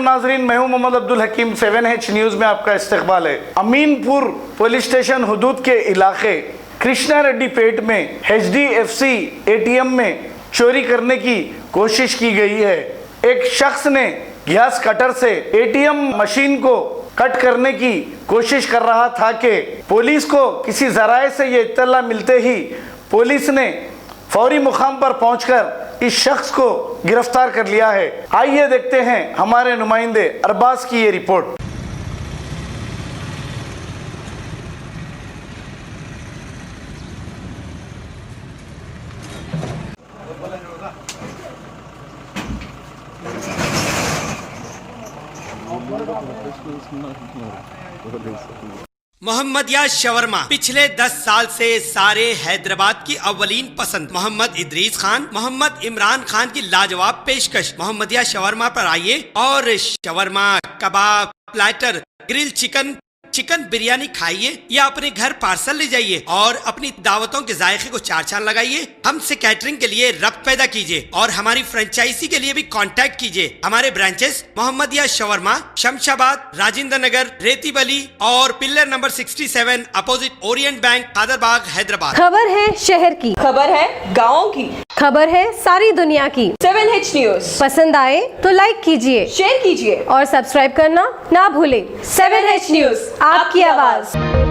नाजरीन, मैं हूं मोहम्मद अब्दुल हकीम। 7H न्यूज़ में आपका इस्तकबाल है। अमीनपुर पुलिस स्टेशन हुदूद के इलाके कृष्णा रेड्डी पेट में HDFC ATM में चोरी करने की कोशिश की गई है। एक शख्स ने गैस कटर से ATM मशीन को कट करने की कोशिश कर रहा था कि पुलिस को किसी जराए से ये इत्तला मिलते ही पुलिस ने फौरी मुकाम पर पहुंचकर इस शख्स को गिरफ्तार कर लिया है। आइए देखते हैं हमारे नुमाइंदे अरबाज की ये रिपोर्ट। मोहम्मदिया शवरमा पिछले 10 साल से सारे हैदराबाद की अव्वलीन पसंद मोहम्मद इदरीस खान, मोहम्मद इमरान खान की लाजवाब पेशकश। मोहम्मदिया शवरमा पर आइए और shawarma, kebab, platter, grill chicken, chicken biryani खाइए या अपने घर पार्सल ले जाइए और अपनी दावतों के जायके को चार चांद लगाइए। हमसे कैटरिंग के लिए रब्त पैदा कीजिए और हमारी फ्रेंचाइजी के लिए भी कांटेक्ट कीजिए। हमारे ब्रांचेस मोहम्मदिया शवरमा, शमशाबाद, राजेंद्र नगर, रेती बली और pillar number 67 opposite Orient bank, Kadarbagh, Hyderabad. खबर है शहर की, खबर है गाँव की, खबर है सारी दुनिया की। 7H न्यूज़ पसंद आए तो लाइक कीजिए, शेयर कीजिए और सब्सक्राइब करना ना भूलें। 7H न्यूज़, आपकी आवाज।